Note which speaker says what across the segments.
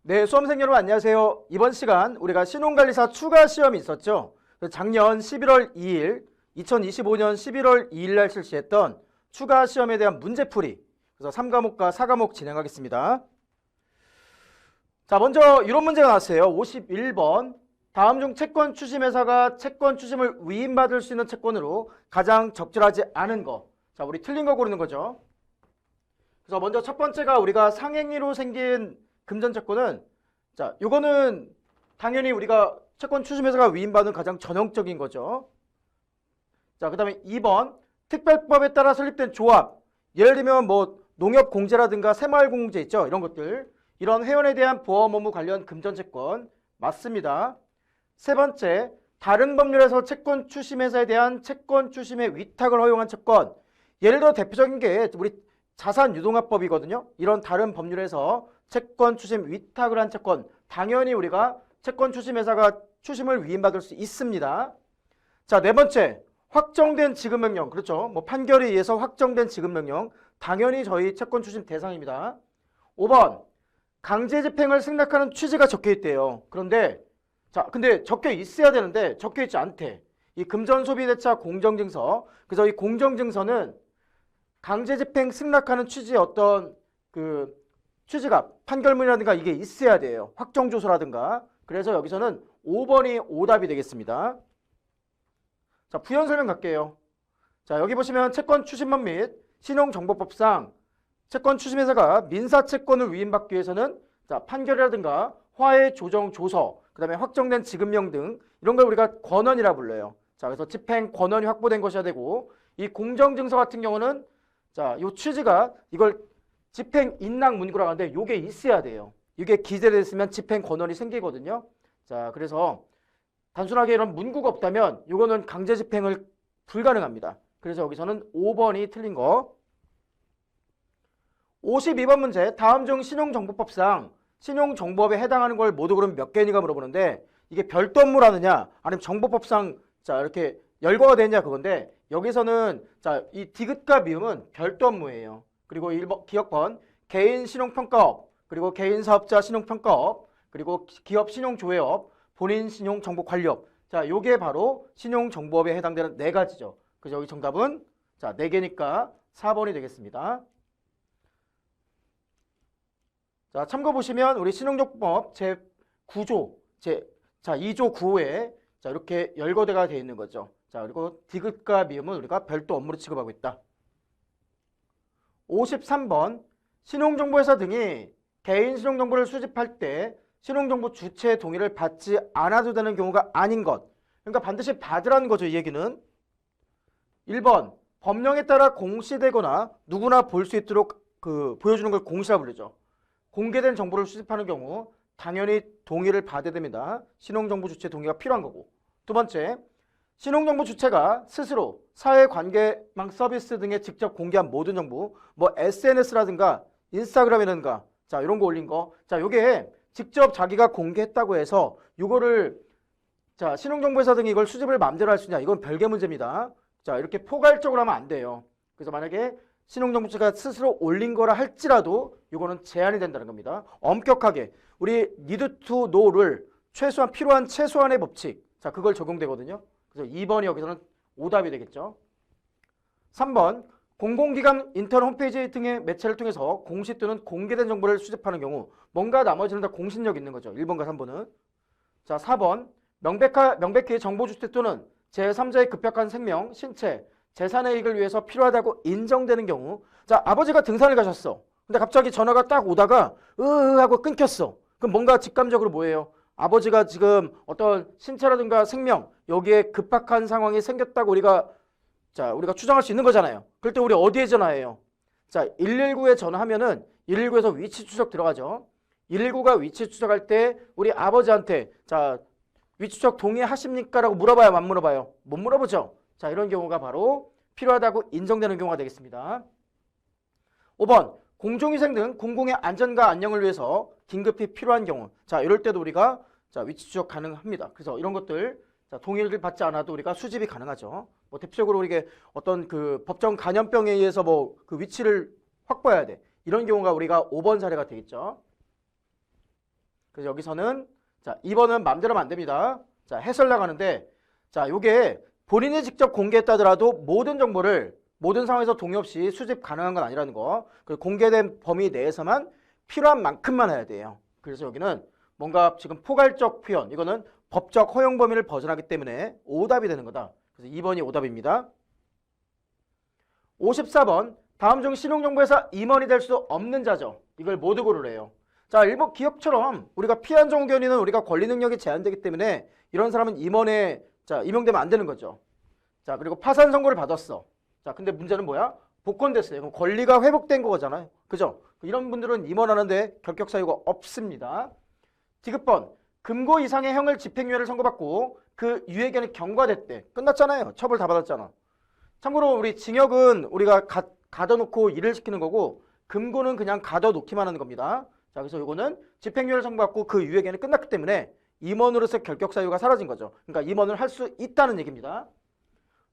Speaker 1: 네, 수험생 여러분 안녕하세요. 이번 시간 우리가 신용관리사 추가 시험이 있었죠. 작년 11월 2일, 2025년 11월 2일 날 실시했던 추가 시험에 대한 문제풀이, 그래서 3과목과 4과목 진행하겠습니다. 자, 먼저 이런 문제가 나왔어요. 51번. 다음 중 채권 추심회사가 채권 추심을 위임받을 수 있는 채권으로 가장 적절하지 않은 거. 자, 우리 틀린 거 고르는 거죠. 그래서 먼저 첫 번째가 우리가 상행위로 생긴 금전채권은, 자, 요거는 당연히 우리가 채권 추심회사가 위임받는 가장 전형적인 거죠. 자, 그 다음에 2번 특별법에 따라 설립된 조합, 예를 들면 뭐 농협공제라든가 새마을공제 있죠, 이런 것들, 이런 회원에 대한 보험 업무 관련 금전채권 맞습니다. 세 번째, 다른 법률에서 채권 추심회사에 대한 채권 추심의 위탁을 허용한 채권, 예를 들어 대표적인 게 우리 자산유동화법이거든요. 이런 다른 법률에서 채권 추심 위탁을 한 채권, 당연히 우리가 채권 추심회사가 추심을 위임받을 수 있습니다. 자, 네 번째, 확정된 지급명령, 그렇죠. 뭐 판결에 의해서 확정된 지급명령, 당연히 저희 채권 추심 대상입니다. 5번, 강제집행을 승낙하는 취지가 적혀있대요. 그런데 자, 근데 적혀 있어야 되는데 적혀 있지 않대. 이 금전소비대차 공정증서, 그래서 이 공정증서는 강제집행 승낙하는 취지의 어떤 그 취지가 판결문이라든가 이게 있어야 돼요. 확정조서라든가. 그래서 여기서는 5번이 오답이 되겠습니다. 자, 부연 설명 갈게요. 자, 여기 보시면 채권 추심법 및 신용정보법상 채권 추심회사가 민사채권을 위임받기 위해서는 자, 판결이라든가 화해 조정 조서, 그 다음에 확정된 지급명 등 이런 걸 우리가 권한이라 불러요. 자, 그래서 집행 권한이 확보된 것이어야 되고, 이 공정증서 같은 경우는 자, 요 취지가 이걸 집행 인락 문구라고 하는데 요게 있어야 돼요. 이게 기재되어 있으면 집행 권한이 생기거든요. 자, 그래서 단순하게 이런 문구가 없다면 요거는 강제 집행을 불가능합니다. 그래서 여기서는 5번이 틀린 거. 52번 문제, 다음 중 신용정보법상 신용정보법에 해당하는 걸 모두 그럼 몇 개니까 물어보는데, 이게 별도 업무를 하느냐 아니면 정보법상 자 이렇게 열거가 되느냐 그건데, 여기서는 자 이 디귿과 미음은 별도 업무예요. 그리고 1번 기억번 개인 신용평가업, 그리고 개인 사업자 신용평가업, 그리고 기업 신용조회업, 본인 신용정보관리업. 자, 요게 바로 신용정보업에 해당되는 네 가지죠. 그래서 여기 정답은 자 4개니까 4번이 되겠습니다. 자, 참고 보시면 우리 신용정보법 제9조 자 2조 9호에 자 이렇게 열거대가 되어 있는 거죠. 자, 그리고 디귿과 미음은 우리가 별도 업무로 취급하고 있다. 53번, 신용정보회사 등이 개인 신용정보를 수집할 때 신용정보 주체의 동의를 받지 않아도 되는 경우가 아닌 것. 그러니까 반드시 받으라는 거죠, 이 얘기는. 1번, 법령에 따라 공시되거나 누구나 볼 수 있도록 보여주는 걸 공시라 부르죠. 공개된 정보를 수집하는 경우 당연히 동의를 받아야 됩니다. 신용정보 주체 동의가 필요한 거고. 두 번째, 신용정보 주체가 스스로 사회관계망 서비스 등에 직접 공개한 모든 정보, 뭐 SNS라든가 인스타그램이라든가 자 이런 거 올린 거, 자 요게 직접 자기가 공개했다고 해서 요거를 자 신용정보회사 등이 이걸 수집을 마음대로 할 수 있냐, 이건 별개 문제입니다. 자, 이렇게 포괄적으로 하면 안 돼요. 그래서 만약에 신용정보 주체가 스스로 올린 거라 할지라도 이거는 제한이 된다는 겁니다. 엄격하게 우리 need to know를 최소한 필요한 최소한의 법칙, 자 그걸 적용되거든요. 그래서 2번이 여기서는 오답이 되겠죠. 3번, 공공기관 인터넷 홈페이지 등의 매체를 통해서 공시 또는 공개된 정보를 수집하는 경우 뭔가 나머지는 다 공신력 있는 거죠. 1번과 3번은. 자, 4번, 명백히 정보주체 또는 제3자의 급격한 생명, 신체, 재산의 이익을 위해서 필요하다고 인정되는 경우, 자 아버지가 등산을 가셨어. 근데 갑자기 전화가 딱 오다가 하고 끊겼어. 그럼 뭔가 직감적으로 뭐예요? 아버지가 지금 어떤 신체라든가 생명 여기에 급박한 상황이 생겼다고 우리가 추정할 수 있는 거잖아요. 그럴 때 우리 어디에 전화해요? 자, 119에 전화하면은 119에서 위치 추적 들어가죠. 119가 위치 추적할 때 우리 아버지한테 자 위치 추적 동의하십니까? 라고 물어봐요, 안 물어봐요? 못 물어보죠. 자, 이런 경우가 바로 필요하다고 인정되는 경우가 되겠습니다. 5번, 공중위생 등 공공의 안전과 안녕을 위해서 긴급히 필요한 경우, 자 이럴 때도 우리가 자 위치 추적 가능합니다. 그래서 이런 것들 자 동의를 받지 않아도 우리가 수집이 가능하죠. 뭐 대표적으로 이게 어떤 그 법정 감염병에 의해서 뭐 그 위치를 확보해야 돼. 이런 경우가 우리가 5번 사례가 되겠죠. 그래서 여기서는 자 2번은 맘대로 하면 안 됩니다. 자 해설 나가는데 자 요게 본인이 직접 공개했다더라도 모든 정보를 모든 상황에서 동의 없이 수집 가능한 건 아니라는 거. 그리고 공개된 범위 내에서만 필요한 만큼만 해야 돼요. 그래서 여기는 뭔가 지금 포괄적 표현, 이거는 법적 허용 범위를 벗어나기 때문에 오답이 되는 거다. 그래서 2번이 오답입니다. 54번, 다음 중 신용정보회사 임원이 될 수 없는 자죠. 이걸 모두 고르래요. 자, 일본 기업처럼 우리가 피한정 의견인은 우리가 권리 능력이 제한되기 때문에 이런 사람은 임원에 자 임용되면 안 되는 거죠. 자, 그리고 파산 선고를 받았어. 자, 근데 문제는 뭐야? 복권됐어요. 그럼 권리가 회복된 거잖아요. 그죠? 이런 분들은 임원하는데 결격 사유가 없습니다. 디귿번, 금고 이상의 형을 집행유예를 선고받고 그 유예기한이 경과됐대. 끝났잖아요. 처벌 다 받았잖아. 참고로 우리 징역은 우리가 가둬놓고 일을 시키는 거고 금고는 그냥 가둬놓기만 하는 겁니다. 자, 그래서 이거는 집행유예를 선고받고 그 유예기한이 끝났기 때문에 임원으로서 결격 사유가 사라진 거죠. 그러니까 임원을 할 수 있다는 얘기입니다.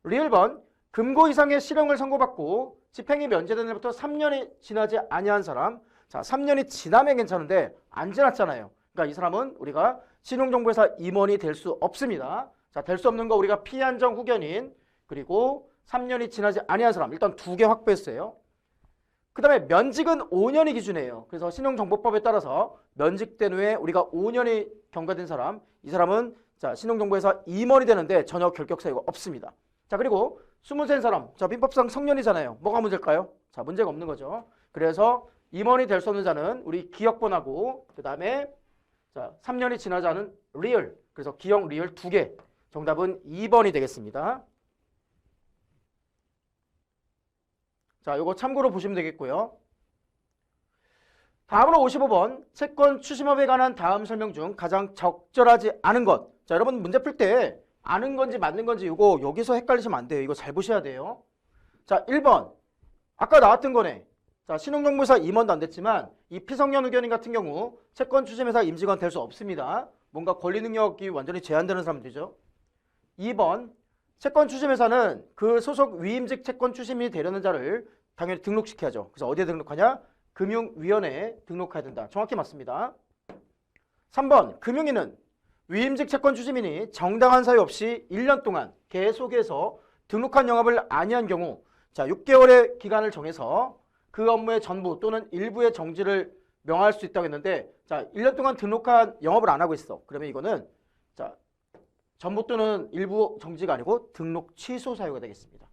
Speaker 1: 리을번, 금고 이상의 실형을 선고받고 집행이 면제된 날부터 3년이 지나지 아니한 사람. 자, 3년이 지나면 괜찮은데 안 지났잖아요. 그러니까 이 사람은 우리가 신용정보회사 임원이 될 수 없습니다. 자, 될 수 없는 거 우리가 피한정 후견인 그리고 3년이 지나지 아니한 사람 일단 2개 확보했어요. 그 다음에 면직은 5년이 기준이에요. 그래서 신용정보법에 따라서 면직된 후에 우리가 5년이 경과된 사람, 이 사람은 자 신용정보회사 임원이 되는데 전혀 결격 사유가 없습니다. 자, 그리고 20세 사람, 자 민법상 성년이잖아요. 뭐가 문제일까요? 자, 문제가 없는 거죠. 그래서 임원이 될 수 없는 자는 우리 기억번하고 그 다음에 자 3년이 지나지 않은 리얼, 그래서 기억 리얼 2개. 정답은 2번이 되겠습니다. 자, 요거 참고로 보시면 되겠고요. 다음으로 55번, 채권 추심업에 관한 다음 설명 중 가장 적절하지 않은 것. 자, 여러분 문제 풀 때 아는 건지 맞는 건지 이거 여기서 헷갈리시면 안 돼요. 이거 잘 보셔야 돼요. 자, 1번. 아까 나왔던 거네. 자, 신용정보회사 임원도 안 됐지만 이 피성년 의견인 같은 경우 채권 추심회사 임직원 될 수 없습니다. 뭔가 권리 능력이 완전히 제한되는 사람들이죠. 2번. 채권 추심회사는 그 소속 위임직 채권 추심이 되려는 자를 당연히 등록시켜야죠. 그래서 어디에 등록하냐? 금융위원회에 등록해야 된다. 정확히 맞습니다. 3번. 금융위는 위임직 채권 추심인이 정당한 사유 없이 1년 동안 계속해서 등록한 영업을 아니한 경우 자 6개월의 기간을 정해서 그 업무의 전부 또는 일부의 정지를 명할 수 있다고 했는데 자 1년 동안 등록한 영업을 안 하고 있어. 그러면 이거는 자 전부 또는 일부 정지가 아니고 등록 취소 사유가 되겠습니다.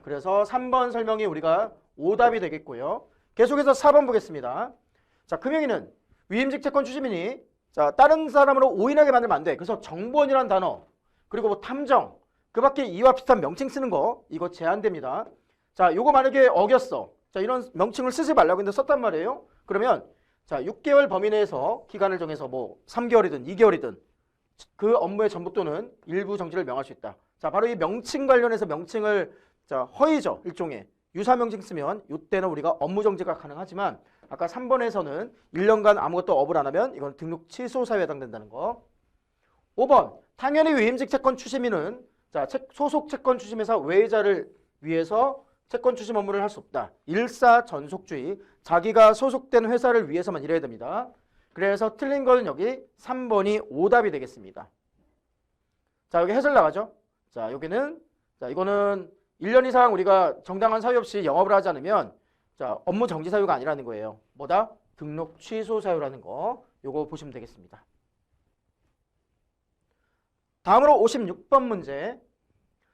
Speaker 1: 그래서 3번 설명이 우리가 오답이 되겠고요. 계속해서 4번 보겠습니다. 자, 금융위는 위임직 채권 추심인이 자 다른 사람으로 오인하게 만들면 안 돼. 그래서 정보원이라는 단어 그리고 뭐 탐정 그 밖에 이와 비슷한 명칭 쓰는 거 이거 제한됩니다. 자, 요거 만약에 어겼어. 자, 이런 명칭을 쓰지 말라고 했는데 썼단 말이에요. 그러면 자 6개월 범위 내에서 기간을 정해서 뭐 3개월이든 2개월이든 그 업무의 전부 또는 일부 정지를 명할 수 있다. 자, 바로 이 명칭 관련해서 명칭을 자 허위죠. 일종의 유사명칭 쓰면 이때는 우리가 업무 정지가 가능하지만 아까 3번에서는 1년간 아무것도 업을 안 하면 이건 등록 취소 사유에 해당된다는 거. 5번. 당연히 위임직 채권 추심인은 자 소속 채권 추심회사 외자를 위해서 채권 추심 업무를 할 수 없다. 일사전속주의. 자기가 소속된 회사를 위해서만 일해야 됩니다. 그래서 틀린 거는 여기 3번이 오답이 되겠습니다. 자, 여기 해설 나가죠. 자, 여기는 자 이거는 1년 이상 우리가 정당한 사유 없이 영업을 하지 않으면 자 업무 정지 사유가 아니라는 거예요. 뭐다? 등록 취소 사유라는 거. 요거 보시면 되겠습니다. 다음으로 56번 문제.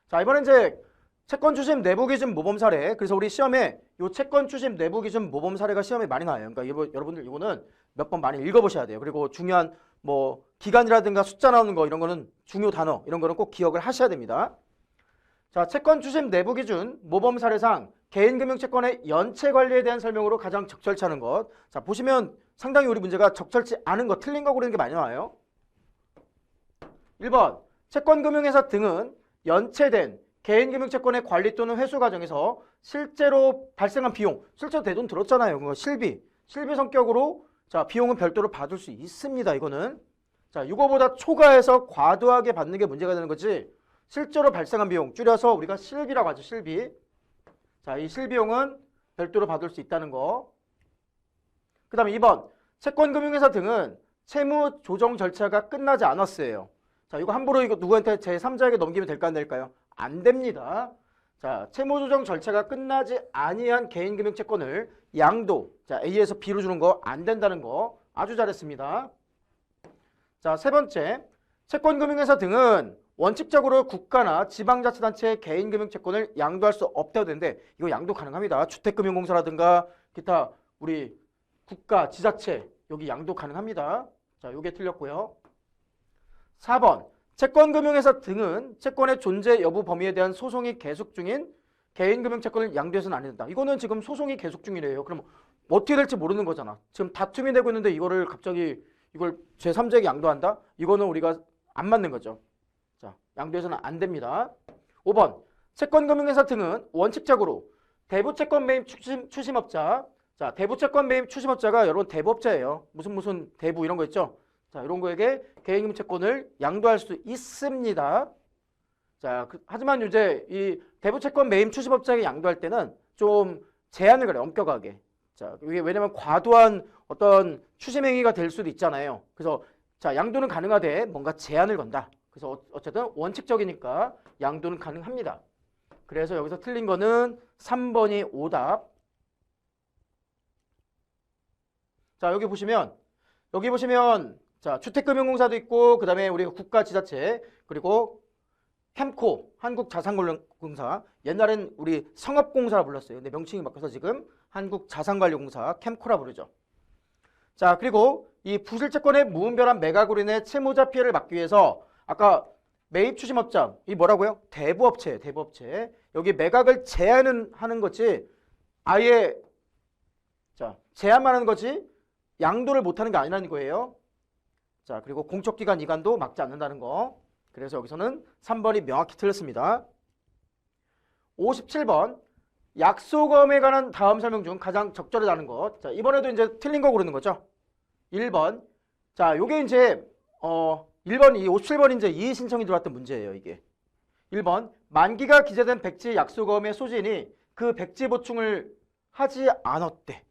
Speaker 1: 자, 이번엔 이제 채권 추심 내부 기준 모범 사례. 그래서 우리 시험에 요 채권 추심 내부 기준 모범 사례가 시험에 많이 나와요. 그러니까 여러분들 이거는 몇 번 많이 읽어보셔야 돼요. 그리고 중요한 뭐 기간이라든가 숫자 나오는 거 이런 거는 중요 단어 이런 거는 꼭 기억을 하셔야 됩니다. 자, 채권 추심 내부 기준 모범 사례상 개인금융채권의 연체 관리에 대한 설명으로 가장 적절치 않은 것. 자, 보시면 상당히 우리 문제가 적절치 않은 거, 틀린 거 고르는 게 많이 나와요. 1번. 채권금융회사 등은 연체된 개인금융채권의 관리 또는 회수 과정에서 실제로 발생한 비용, 실제로 내 돈 들었잖아요. 그거 실비 성격으로 자 비용은 별도로 받을 수 있습니다. 이거는 자 이거보다 초과해서 과도하게 받는 게 문제가 되는 거지. 실제로 발생한 비용 줄여서 우리가 실비라고 하죠. 실비. 자, 이 실비용은 별도로 받을 수 있다는 거. 그 다음에 2번. 채권금융회사 등은 채무 조정 절차가 끝나지 않았어요. 자, 이거 함부로 이거 누구한테 제3자에게 넘기면 될까 안 될까요? 안 됩니다. 자, 채무 조정 절차가 끝나지 아니한 개인금융 채권을 양도, 자, A에서 B로 주는 거 안 된다는 거 아주 잘했습니다. 자, 세 번째, 채권금융회사 등은 원칙적으로 국가나 지방자치단체의 개인금융 채권을 양도할 수 없다고 되는데 이거 양도 가능합니다. 주택금융공사라든가 기타 우리 국가, 지자체 여기 양도 가능합니다. 자, 요게 틀렸고요. 4번, 채권금융회사 등은 채권의 존재 여부 범위에 대한 소송이 계속 중인 개인금융 채권을 양도해서는 안 된다. 이거는 지금 소송이 계속 중이래요. 그럼 어떻게 될지 모르는 거잖아. 지금 다툼이 되고 있는데 이거를 갑자기 이걸 제3자에게 양도한다? 이거는 우리가 안 맞는 거죠. 자, 양도해서는 안 됩니다. 5번, 채권금융회사 등은 원칙적으로 대부채권 매입 추심업자. 자, 대부채권 매입 추심업자가 여러분 대부업자예요. 무슨 대부 이런 거 있죠? 자, 이런 거에게 개인금융 채권을 양도할 수 있습니다. 자, 하지만 이제 이 대부채권 매입 추심업자에게 양도할 때는 좀 제한을 걸어요. 엄격하게. 자, 이게 왜냐면 과도한 어떤 추심 행위가 될 수도 있잖아요. 그래서 자, 양도는 가능하되 뭔가 제한을 건다. 그래서 어쨌든 원칙적이니까 양도는 가능합니다. 그래서 여기서 틀린 거는 3번이 오답. 자, 여기 보시면 자, 주택금융공사도 있고 그다음에 우리가 국가 지자체 그리고 캠코 한국자산관리공사 옛날엔 우리 성업공사라 불렀어요. 근데 명칭이 바뀌어서 지금 한국자산관리공사 캠코라 부르죠. 자, 그리고 이 부실채권의 무분별한 매각으로 인해 채무자 피해를 막기 위해서 아까 매입 추심업자 이 뭐라고요? 대부업체. 여기 매각을 제한하는 거지 아예 자, 제한만 하는 거지 양도를 못하는 게 아니라는 거예요. 자, 그리고 공적기관 이관도 막지 않는다는 거. 그래서 여기서는 3번이 명확히 틀렸습니다. 57번 약소금에 관한 다음 설명 중 가장 적절하다는 것. 자, 이번에도 이제 틀린 거 고르는 거죠. 1번. 자, 요게 이제 1번 이 57번 이제 이의 신청이 들어왔던 문제예요, 이게. 1번 만기가 기재된 백지 약소금의 소지인이 그 백지 보충을 하지 않았대.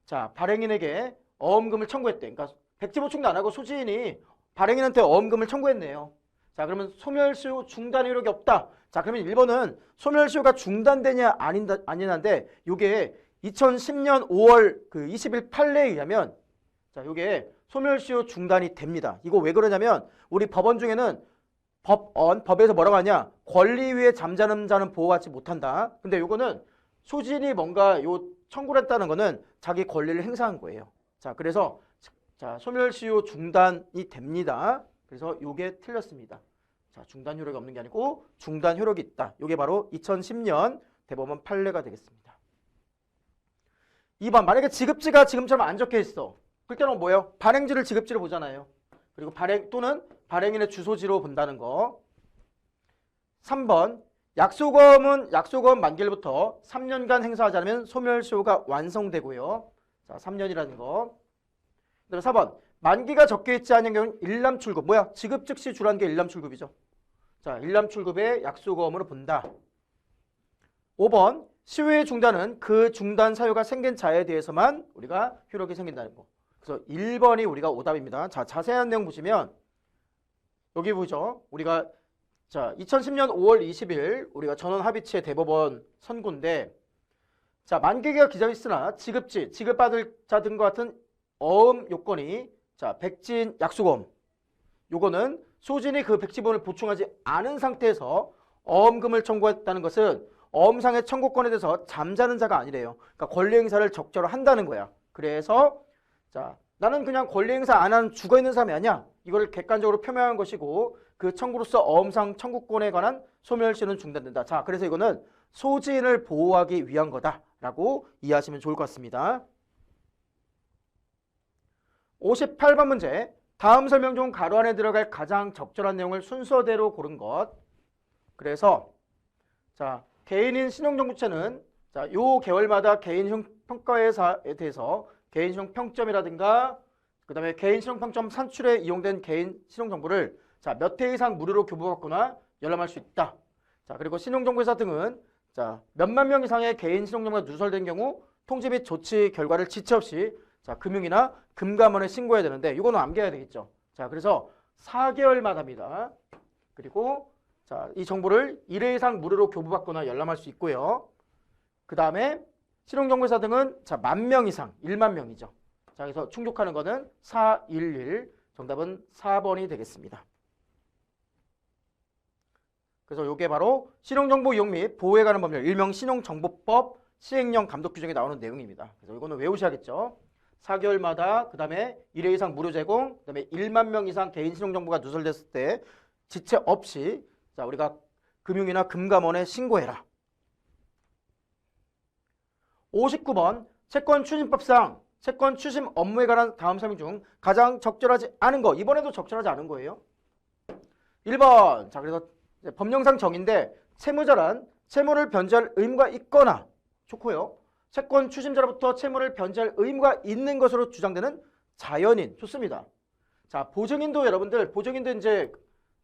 Speaker 1: 자, 발행인에게 어음금을 청구했대. 그러니까 백지 보충도 안 하고 소지인이 발행인한테 어음금을 청구했네요. 자, 그러면 소멸시효 중단 효력이 없다. 자, 그러면 1번은 소멸시효가 중단되냐 아니냐인데 요게 2010년 5월 그 20일 판례에 의하면 자, 요게 소멸시효 중단이 됩니다. 이거 왜 그러냐면 우리 법원 중에는 법에서 뭐라고 하냐? 권리 위에 잠자는 자는 보호받지 못한다. 근데 요거는 소지인이 뭔가 요 청구를 했다는 거는 자기 권리를 행사한 거예요. 자, 그래서 자, 소멸시효 중단이 됩니다. 그래서 요게 틀렸습니다. 자, 중단 효력이 없는 게 아니고 중단 효력이 있다. 요게 바로 2010년 대법원 판례가 되겠습니다. 2번 만약에 지급지가 지금처럼 안 적혀 있어. 그때는 뭐예요? 발행지를 지급지로 보잖아요. 그리고 또는 발행인의 주소지로 본다는 거. 3번 약소금 만기일부터 3년간 행사하지 않으면 소멸시효가 완성되고요. 자, 3년이라는 거. 그다음에 4번 만기가 적혀 있지 않은 경우는 일람출급. 뭐야? 지급 즉시 주라는 게 일람출급이죠. 자, 일람출급의 약소금으로 본다. 5번 시효의 중단은 그 중단 사유가 생긴 자에 대해서만 우리가 효력이 생긴다는 거. 그래서 1번이 우리가 오답입니다. 자, 자세한 내용 보시면 여기 보죠. 우리가 자, 2010년 5월 20일 우리가 전원합의체 대법원 선고인데 자, 만기가 기재되어 있으나 지급지, 지급받을 자 등과 같은 어음 요건이 자, 백지인 약소금 요거는 소진이 그 백지본을 보충하지 않은 상태에서 어음금을 청구했다는 것은 어음상의 청구권에 대해서 잠자는 자가 아니래요. 그러니까 권리 행사를 적절히 한다는 거야. 그래서 자, 나는 그냥 권리 행사 안 하는 죽어 있는 사람이 아니야. 이걸 객관적으로 표명한 것이고 그 청구로서 어음상 청구권에 관한 소멸시효는 중단된다. 자, 그래서 이거는 소지인을 보호하기 위한 거다라고 이해하시면 좋을 것 같습니다. 58번 문제. 다음 설명 중 가로 안에 들어갈 가장 적절한 내용을 순서대로 고른 것. 그래서 자, 개인인 신용정보체는 자, 요 계열마다 개인형 평가회사에 대해서 개인신용 평점이라든가 그 다음에 개인신용 평점 산출에 이용된 개인 신용정보를 자, 몇 회 이상 무료로 교부받거나 열람할 수 있다. 자, 그리고 신용정보회사 등은 자, 몇만 명 이상의 개인 신용정보가 누설된 경우 통지 및 조치 결과를 지체 없이 자, 금융이나 금감원에 신고해야 되는데 이거는 암기해야 되겠죠. 자, 그래서 4개월마다입니다. 그리고 자, 이 정보를 1회 이상 무료로 교부받거나 열람할 수 있고요. 그 다음에 신용정보사 등은 자, 10,000명 이상, 1만 명이죠. 자, 그래서 충족하는 거는 411, 정답은 4번이 되겠습니다. 그래서 이게 바로 신용정보 이용 및 보호에 관한 법률, 일명 신용정보법 시행령 감독 규정에 나오는 내용입니다. 그래서 이거는 외우셔야겠죠. 4개월마다 그 다음에 1회 이상 무료 제공, 그 다음에 1만 명 이상 개인 신용정보가 누설됐을 때 지체 없이 자, 우리가 금융이나 금감원에 신고해라. 59번 채권 추심법상 채권 추심 업무에 관한 다음 설명 중 가장 적절하지 않은 거. 이번에도 적절하지 않은 거예요. 1번. 자, 그래서 법령상 정의인데 채무자란 채무를 변제할 의무가 있거나 좋고요. 채권 추심자로부터 채무를 변제할 의무가 있는 것으로 주장되는 자연인. 좋습니다. 자, 보증인도 여러분들 보증인도 이제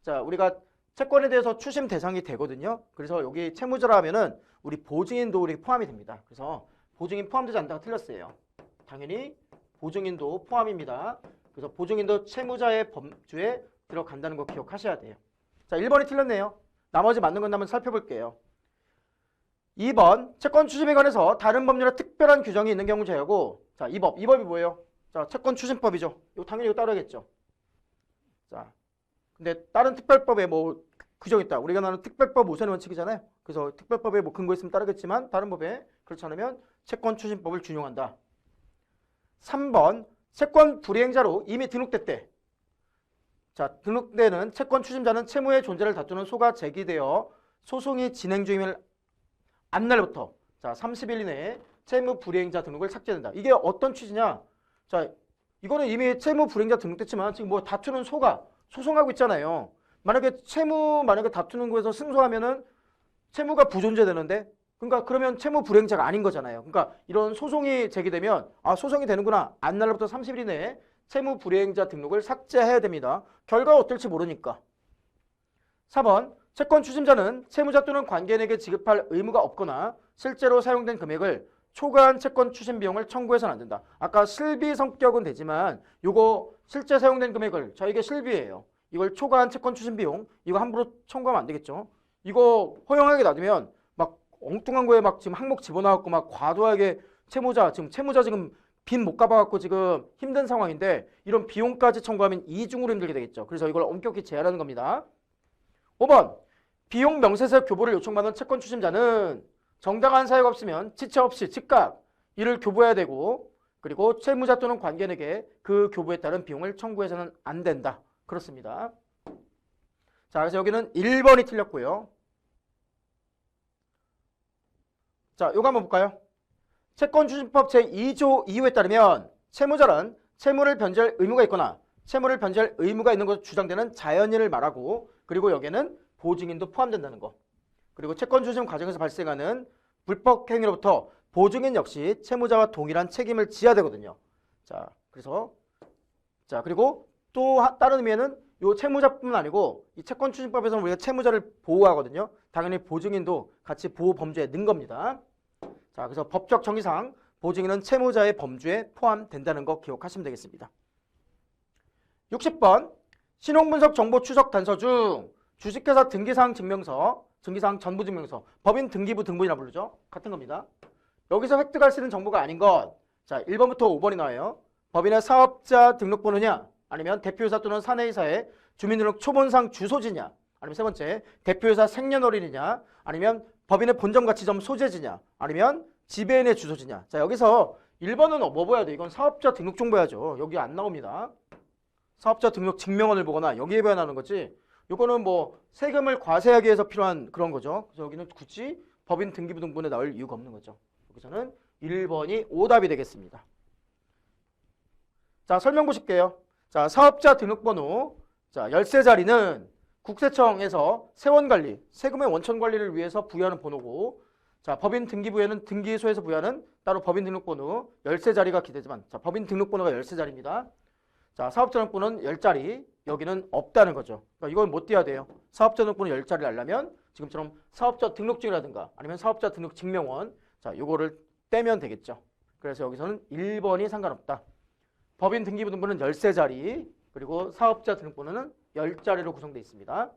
Speaker 1: 자, 우리가 채권에 대해서 추심 대상이 되거든요. 그래서 여기 채무자라 하면은 우리 보증인도 우리 포함이 됩니다. 그래서 보증인 포함되지 않다가 틀렸어요. 당연히 보증인도 포함입니다. 그래서 보증인도 채무자의 범주에 들어간다는 거 기억하셔야 돼요. 자, 1번이 틀렸네요. 나머지 맞는 건 한번 살펴볼게요. 2번 채권 추심에 관해서 다른 법률에 특별한 규정이 있는 경우 제외하고 자, 이 법이 뭐예요? 자, 채권 추심법이죠. 이거 당연히 이거 따르겠죠. 자, 근데 다른 특별법에 뭐 규정이 있다. 우리가 나는 특별법 우선 원칙이잖아요. 그래서 특별법에 뭐 근거 있으면 따르겠지만 다른 법에 그렇지 않으면 채권 추심법을 준용한다. 3번 채권 불이행자로 이미 등록됐대. 자, 등록되는 채권 추심자는 채무의 존재를 다투는 소가 제기되어 소송이 진행 중임을 안 날부터 자, 30일 이내에 채무 불이행자 등록을 삭제된다. 이게 어떤 취지냐? 자, 이거는 이미 채무 불이행자 등록됐지만 지금 뭐 다투는 소가 소송하고 있잖아요. 만약에 다투는 거에서 승소하면은 채무가 부존재되는데 그러니까 그러면 채무 불이행자가 아닌 거잖아요. 그러니까 이런 소송이 제기되면 아, 소송이 되는구나. 안 날로부터 30일 이내에 채무 불이행자 등록을 삭제해야 됩니다. 결과가 어떨지 모르니까. 4번 채권 추심자는 채무자 또는 관계인에게 지급할 의무가 없거나 실제로 사용된 금액을 초과한 채권 추심 비용을 청구해서는 안 된다. 아까 실비 성격은 되지만 이거 실제 사용된 금액을 자, 이게 실비예요. 이걸 초과한 채권 추심 비용 이거 함부로 청구하면 안 되겠죠. 이거 허용하게 놔두면 막 엉뚱한 거에 막 지금 항목 집어넣고 막 과도하게 채무자 지금 빚 못 갚아갖고 지금 힘든 상황인데 이런 비용까지 청구하면 이중으로 힘들게 되겠죠. 그래서 이걸 엄격히 제한하는 겁니다. 5번 비용 명세서 교부를 요청받은 채권 추심자는 정당한 사유가 없으면 지체 없이 즉각 이를 교부해야 되고 그리고 채무자 또는 관계인에게 그 교부에 따른 비용을 청구해서는 안 된다. 그렇습니다. 자, 그래서 여기는 1번이 틀렸고요. 자, 요거 한번 볼까요? 채권추심법 제2조 2호에 따르면 채무자란 채무를 변제할 의무가 있거나 채무를 변제할 의무가 있는 것으로 주장되는 자연인을 말하고 그리고 여기에는 보증인도 포함된다는 거. 그리고 채권추심 과정에서 발생하는 불법 행위로부터 보증인 역시 채무자와 동일한 책임을 지어야 되거든요. 자, 그래서 자, 그리고 또 다른 의미에는 이 채무자뿐만 아니고 이 채권추심법에서는 우리가 채무자를 보호하거든요. 당연히 보증인도 같이 보호 범주에 넣은 겁니다. 자, 그래서 법적 정의상 보증인은 채무자의 범주에 포함된다는 거 기억하시면 되겠습니다. 60번 신용분석 정보 추적 단서 중 주식회사 등기사항 증명서, 증기사항 전부증명서, 법인 등기부 등본이라 부르죠. 같은 겁니다. 여기서 획득할 수 있는 정보가 아닌 것. 자, 1번부터 5번이 나와요. 법인의 사업자 등록번호냐 아니면 대표이사 또는 사내이사의 주민등록 초본상 주소지냐 아니면 세 번째 대표이사 생년월일이냐 아니면 법인의 본점가치점 소재지냐 아니면 지배인의 주소지냐. 자, 여기서 1번은 뭐 봐야 돼? 이건 사업자 등록증 봐야죠. 여기 안 나옵니다. 사업자 등록 증명원을 보거나 여기에 봐야 나오는 거지. 이거는 뭐 세금을 과세하기 위해서 필요한 그런 거죠. 그래서 여기는 굳이 법인 등기부 등본에 나올 이유가 없는 거죠. 여기서는 1번이 오답이 되겠습니다. 자, 설명 보실게요. 자, 사업자 등록번호. 자, 열쇠 자리는 국세청에서 세원관리, 세금의 원천관리를 위해서 부여하는 번호고 자, 법인 등기부에는 등기소에서 부여하는 따로 법인 등록번호 열쇠 자리가 기재되지만 자, 법인 등록번호가 열쇠 자리입니다. 자, 사업자 등록번호는 10자리 여기는 없다는 거죠. 그러니까 이건 못 띄어야 돼요. 사업자 등록번호 10자리를 알려면 지금처럼 사업자 등록증이라든가 아니면 사업자 등록증명원 자, 요거를 떼면 되겠죠. 그래서 여기서는 1번이 상관없다. 법인 등기부등본은 13자리, 그리고 사업자 등록번호는 10자리로 구성되어 있습니다.